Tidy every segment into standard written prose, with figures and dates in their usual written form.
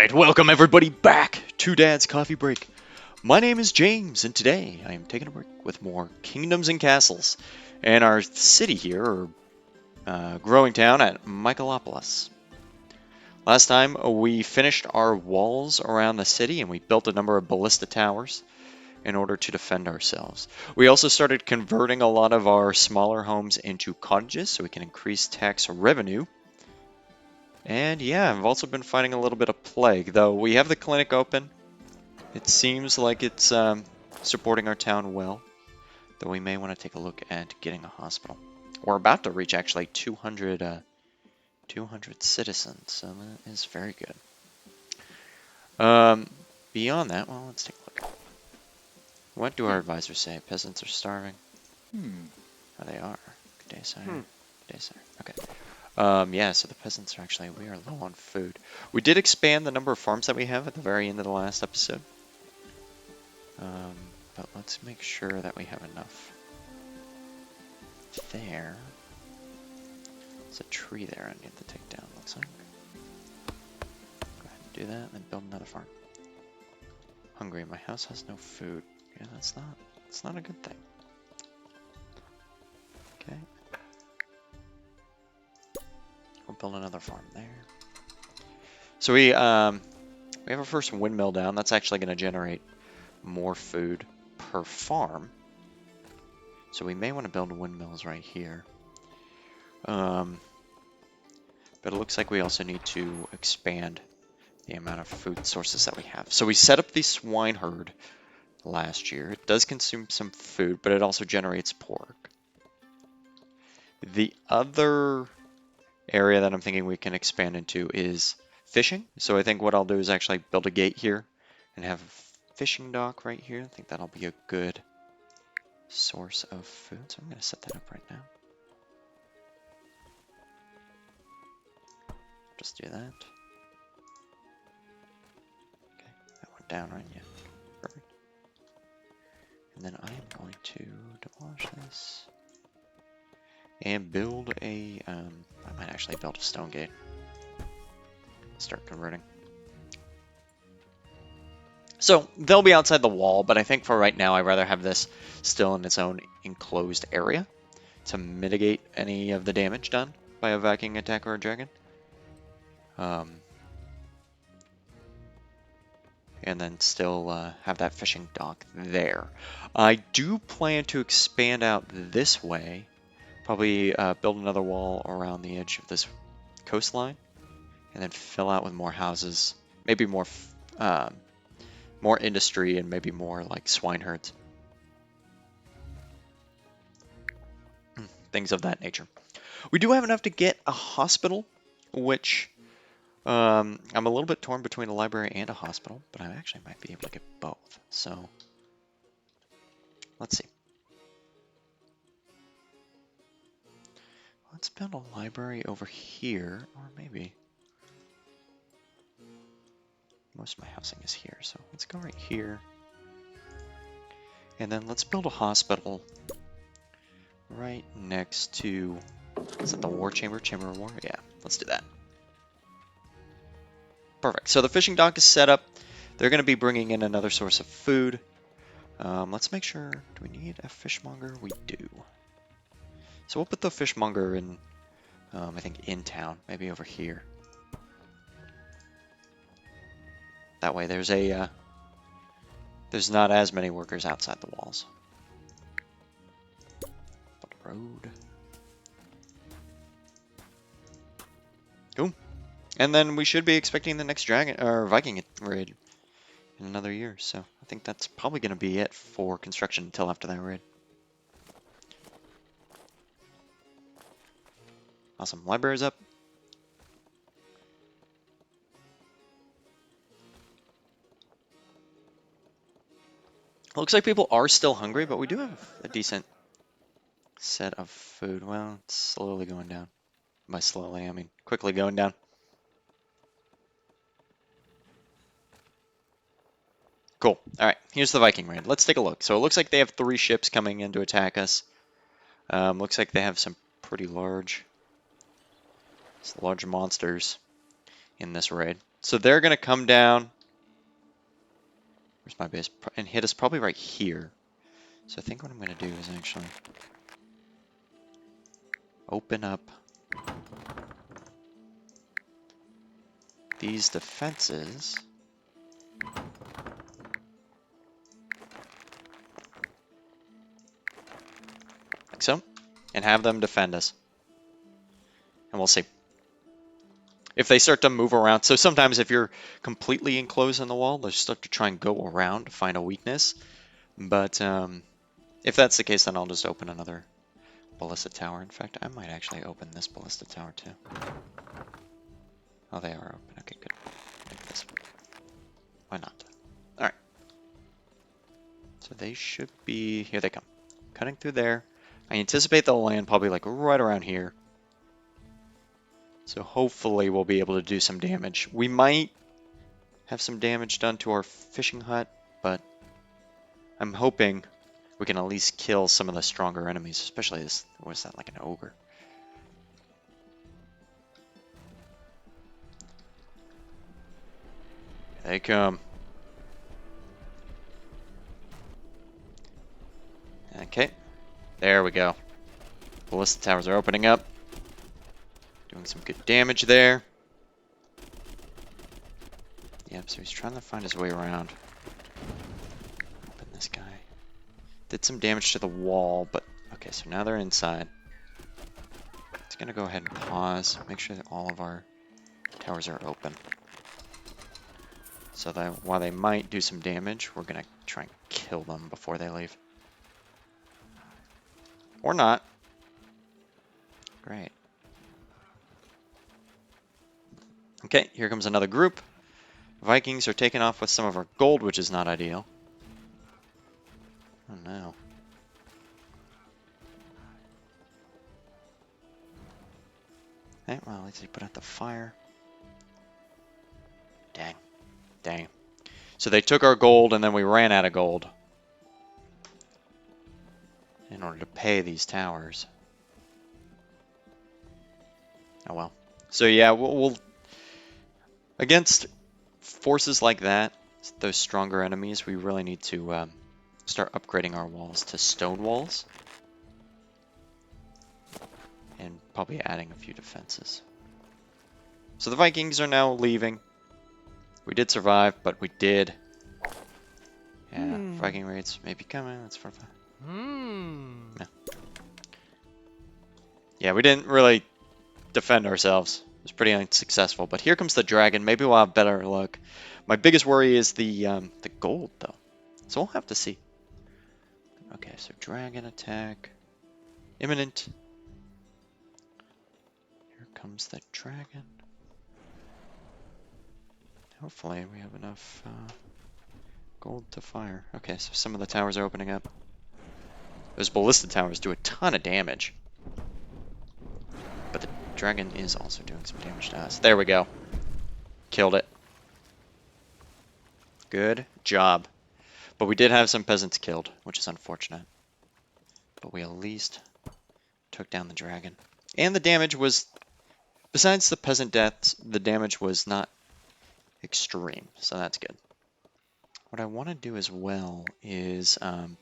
Alright, welcome everybody back to Dad's Coffee Break. My name is James, and today I am taking a break with more Kingdoms and Castles and our city here, or growing town at Michaelopolis. Last time we finished our walls around the city and we built a number of ballista towers in order to defend ourselves. We also started converting a lot of our smaller homes into cottages so we can increase tax revenue. And yeah, I've also been fighting a little bit of plague, though we have the clinic open. It seems like it's supporting our town well, though we may want to take a look at getting a hospital. We're about to reach actually 200 citizens, so that is very good. Beyond that, well, let's take a look. What do our advisors say? Peasants are starving? Oh, they are. Good day, sire. Good day, sire. Okay. Yeah, so the peasants are actually, we are low on food. We did expand the number of farms that we have at the very end of the last episode. But let's make sure that we have enough. There. There's a tree there I need to take down, looks like. Go ahead and do that, and then build another farm. Hungry, my house has no food. Yeah, that's not a good thing. Okay. We'll build another farm there. So we have our first windmill down. That's actually going to generate more food per farm. So we may want to build windmills right here. But it looks like we also need to expand the amount of food sources that we have. So we set up the swine herd last year. It does consume some food, but it also generates pork. The other area that I'm thinking we can expand into is fishing. So I think what I'll do is actually build a gate here and have a fishing dock right here. I think that'll be a good source of food. So I'm going to set that up right now. Just do that. Okay, that went down right, yeah. Perfect. And then I am going to demolish this and build a, I might actually build a stone gate. Start converting. So they'll be outside the wall, but I think for right now I'd rather have this still in its own enclosed area to mitigate any of the damage done by a Viking attack or a dragon. And then still have that fishing dock there. I do plan to expand out this way. Probably build another wall around the edge of this coastline, and then fill out with more houses, maybe more industry, and maybe more like swine herds, things of that nature. We do have enough to get a hospital, which I'm a little bit torn between a library and a hospital, but I actually might be able to get both. So let's see. Let's build a library over here, or maybe most of my housing is here, so let's go right here. And then let's build a hospital right next to, is that the war chamber? Chamber of War? Yeah, let's do that. Perfect. So the fishing dock is set up. They're going to be bringing in another source of food. Let's make sure, do we need a fishmonger? We do. So we'll put the fishmonger in, I think in town, maybe over here. That way there's not as many workers outside the walls. Build a road. Cool. And then we should be expecting the next dragon or Viking raid in another year. So I think that's probably going to be it for construction until after that raid. Awesome. Library's up. Looks like people are still hungry, but we do have a decent set of food. Well, it's slowly going down. By slowly, I mean quickly going down. Cool. All right, here's the Viking raid. Let's take a look. So it looks like they have 3 ships coming in to attack us. Looks like they have some pretty large monsters in this raid. So they're going to come down. Where's my base? And hit us probably right here. So I think what I'm going to do is actually open up these defenses. Like so. And have them defend us. And we'll see. If they start to move around. So sometimes if you're completely enclosed in the wall, they'll start to try and go around to find a weakness. But if that's the case, then I'll just open another ballista tower. In fact, I might actually open this ballista tower too. Oh, they are open. Okay, good. Like this. Why not? Alright. So they should be... Here they come. Cutting through there. I anticipate they'll land probably like right around here. So hopefully we'll be able to do some damage. We might have some damage done to our fishing hut, but I'm hoping we can at least kill some of the stronger enemies, especially this, what is that, like an ogre? Here they come. Okay, there we go. Ballista towers are opening up. Doing some good damage there. Yep, so he's trying to find his way around. Open this guy. Did some damage to the wall, but okay, so now they're inside. It's gonna go ahead and pause, make sure that all of our towers are open. So that while they might do some damage, we're gonna try and kill them before they leave. Or not. Great. Okay, here comes another group. Vikings are taking off with some of our gold, which is not ideal. Oh no. Okay, well, at least they put out the fire. Dang. Dang. So they took our gold and then we ran out of gold in order to pay these towers. Oh well. So yeah, we'll against forces like that, those stronger enemies, we really need to start upgrading our walls to stone walls. And probably adding a few defenses. So the Vikings are now leaving. We did survive, but we did. Yeah, Viking raids may be coming. That's for fun. Yeah. Yeah, we didn't really defend ourselves. It was pretty unsuccessful. But here comes the dragon. Maybe we'll have better luck. My biggest worry is the gold, though. So we'll have to see. Okay, so dragon attack. Imminent. Here comes the dragon. Hopefully we have enough gold to fire. Okay, so some of the towers are opening up. Those ballista towers do a ton of damage. But the dragon is also doing some damage to us. There we go. Killed it. Good job. But we did have some peasants killed, which is unfortunate. But we at least took down the dragon. And the damage was, besides the peasant deaths, the damage was not extreme, so that's good. What I want to do as well is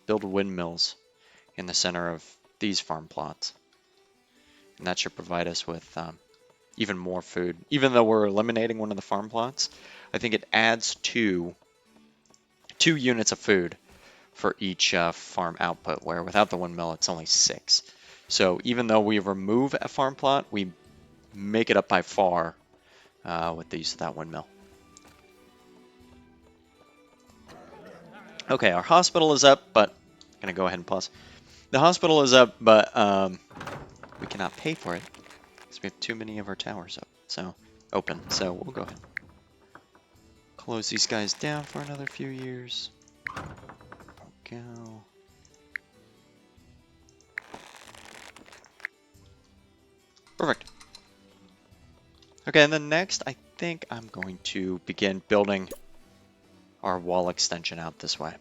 build windmills in the center of these farm plots. And that should provide us with even more food. Even though we're eliminating one of the farm plots, I think it adds two units of food for each farm output, where without the windmill it's only 6. So even though we remove a farm plot, we make it up by far with the use of that windmill. Okay, our hospital is up, but I'm going to go ahead and pause. The hospital is up, but we cannot pay for it because we have too many of our towers up. So open. So we'll go ahead. Close these guys down for another few years. Go. Perfect. Okay, and then next, I think I'm going to begin building our wall extension out this way.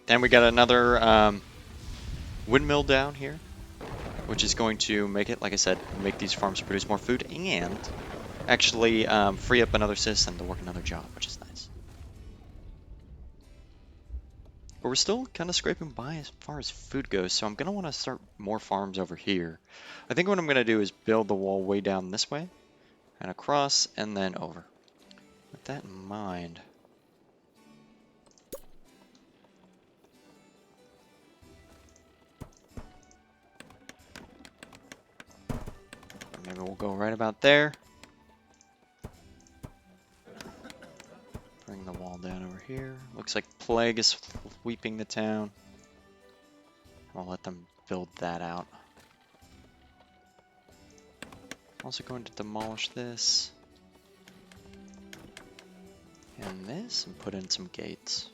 Then we got another windmill down here, which is going to make it, like I said, make these farms produce more food and actually free up another citizen to work another job, which is nice. But we're still kind of scraping by as far as food goes, so I'm going to want to start more farms over here. I think what I'm going to do is build the wall way down this way, and across, and then over. With that in mind, maybe we'll go right about there. Bring the wall down over here. Looks like plague is sweeping the town. I'll let them build that out. Also going to demolish this. And this, and put in some gates.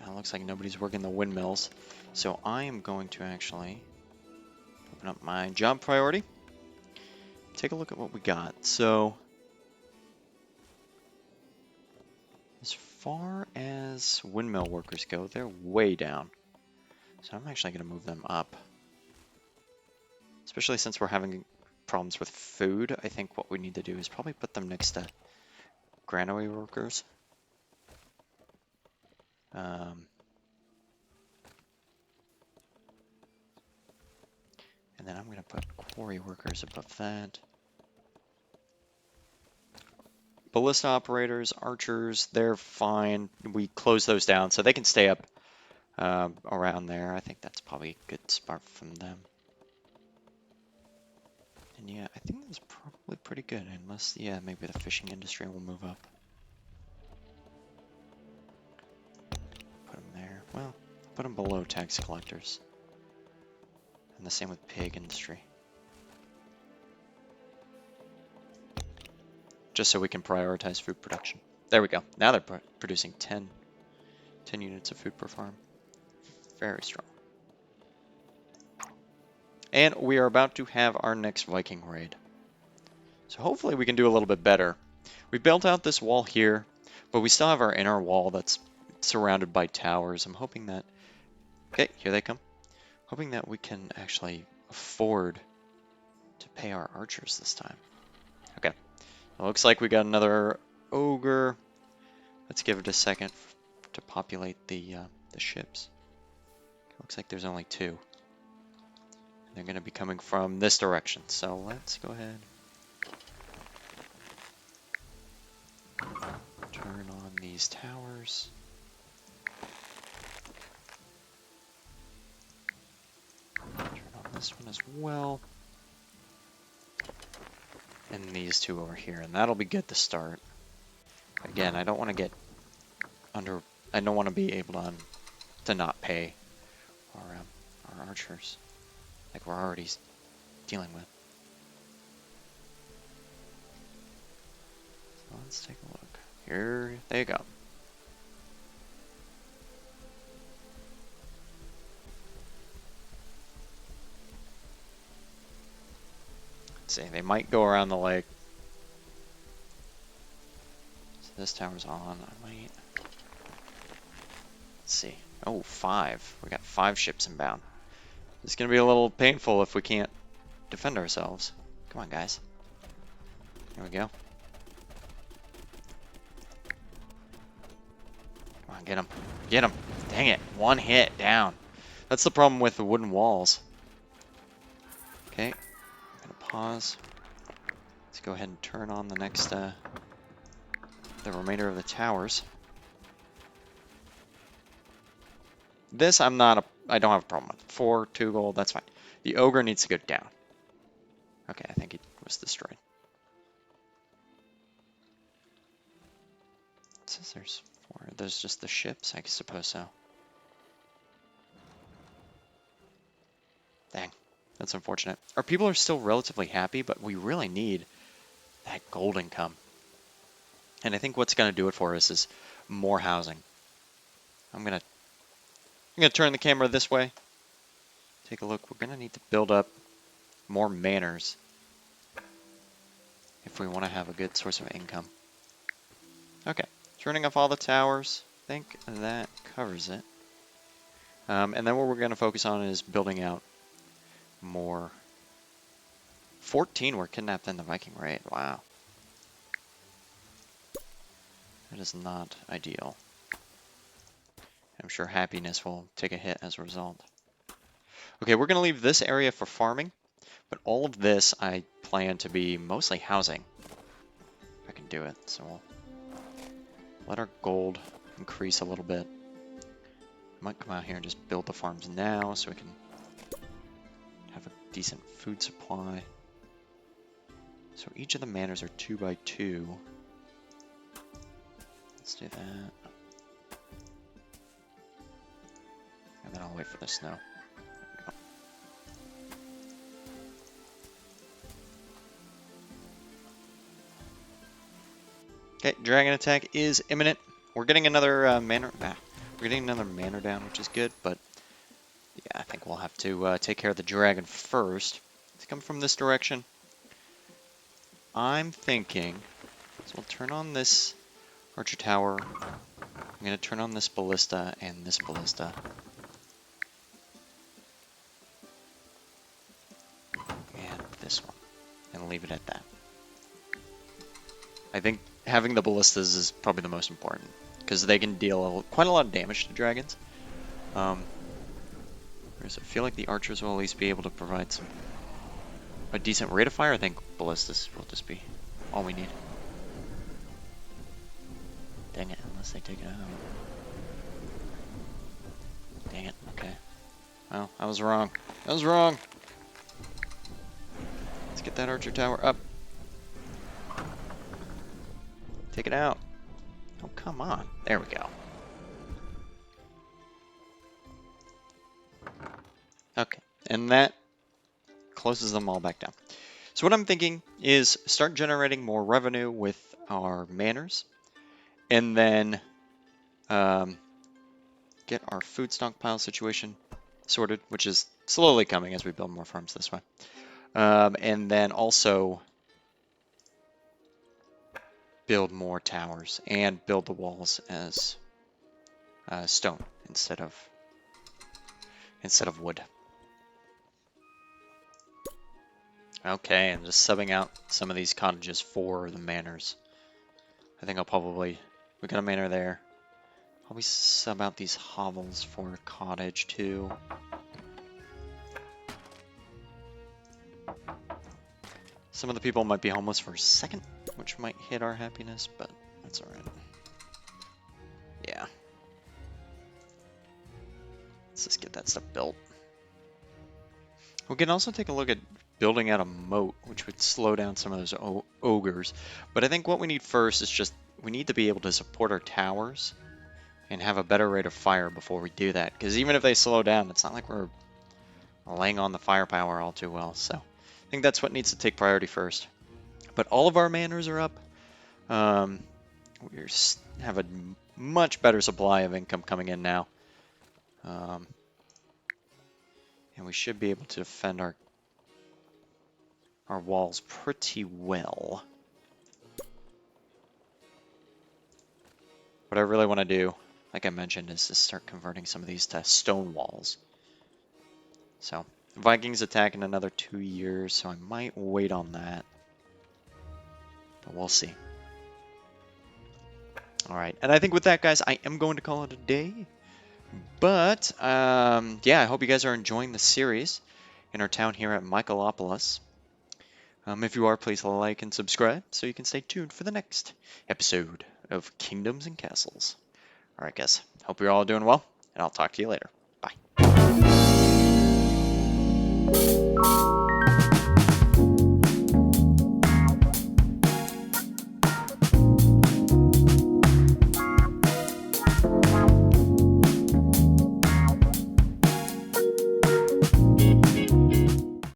It looks like nobody's working the windmills. So I am going to actually open up my job priority. Take a look at what we got. So, as far as windmill workers go, they're way down. So I'm actually going to move them up. Especially since we're having problems with food, I think what we need to do is probably put them next to granary workers. And then I'm going to put quarry workers above that. Ballista operators, archers, they're fine. We close those down so they can stay up around there. I think that's probably a good spot from them. And yeah, I think that's probably pretty good, unless, yeah, maybe the fishing industry will move up. Put them there. Well, put them below tax collectors. And the same with pig industry. Just so we can prioritize food production. There we go. Now they're producing 10 units of food per farm. Very strong. And we are about to have our next Viking raid. So hopefully we can do a little bit better. We built out this wall here, but we still have our inner wall that's surrounded by towers. I'm hoping that... Okay, here they come. Hoping that we can actually afford to pay our archers this time. Okay. It looks like we got another ogre. Let's give it a second to populate the ships. Looks like there's only 2. They're going to be coming from this direction, so let's go ahead. Turn on these towers. Turn on this one as well. And these 2 over here, and that'll be good to start. Again, I don't want to get under... I don't want to be able to not pay our archers, like we're already dealing with. So let's take a look. Here they go. Let's see, they might go around the lake. So this tower's on. I might... Let's see. Oh, 5. We got 5 ships inbound. It's going to be a little painful if we can't defend ourselves. Come on, guys. Here we go. Come on, get him. Get him. Dang it. 1 hit down. That's the problem with the wooden walls. Okay. I'm going to pause. Let's go ahead and turn on the next, the remainder of the towers. This I don't have a problem with. 4, 2 gold, that's fine. The ogre needs to go down. Okay, I think it was destroyed. It says there's 4. There's just the ships, I suppose so. Dang, that's unfortunate. Our people are still relatively happy, but we really need that gold income. And I think what's going to do it for us is more housing. I'm going to turn the camera this way. Take a look. We're going to need to build up more manors if we want to have a good source of income. Okay, turning off all the towers. think that covers it. And then what we're going to focus on is building out more. 14 were kidnapped in the Viking raid. Wow. That is not ideal. I'm sure happiness will take a hit as a result. Okay, we're going to leave this area for farming, but all of this I plan to be mostly housing. If I can do it, so we'll let our gold increase a little bit. Might come out here and just build the farms now so we can have a decent food supply. So each of the manors are 2 by 2. Let's do that. And then I'll wait for the snow. Okay, dragon attack is imminent. We're getting another manor. We're getting another manor down, which is good. But yeah, I think we'll have to take care of the dragon first. It's come from this direction. I'm thinking, so we'll turn on this archer tower. I'm gonna turn on this ballista and this ballista. And this one. And leave it at that. I think having the ballistas is probably the most important, because they can deal quite a lot of damage to dragons. Whereas I feel like the archers will at least be able to provide a decent rate of fire. I think ballistas will just be all we need. Dang it, unless they take it out. Dang it, okay. Well, I was wrong. I was wrong! Let's get that archer tower up. Take it out. Oh, come on. There we go. Okay, and that closes them all back down. So what I'm thinking is start generating more revenue with our manors, and then get our food stockpile situation sorted, which is slowly coming as we build more farms this way. And then also build more towers and build the walls as stone instead of wood. Okay, and just subbing out some of these cottages for the manors. I think I'll probably, we got a manor there. Probably sub out these hovels for a cottage too. Some of the people might be homeless for a second, which might hit our happiness, but that's alright. Yeah. Let's just get that stuff built. We can also take a look at building out a moat, which would slow down some of those ogres. But I think what we need first is just, we need to be able to support our towers and have a better rate of fire before we do that. Because even if they slow down, it's not like we're laying on the firepower all too well. So I think that's what needs to take priority first. But all of our manors are up. We have a much better supply of income coming in now. And we should be able to defend our walls pretty well. What I really want to do, like I mentioned, is to start converting some of these to stone walls. So, Vikings attack in another 2 years, so I might wait on that. But we'll see. Alright, and I think with that, guys, I am going to call it a day. But, yeah, I hope you guys are enjoying the series in our town here at Michaelopolis. If you are, please like and subscribe so you can stay tuned for the next episode of Kingdoms and Castles. Alright, guys, hope you're all doing well, and I'll talk to you later.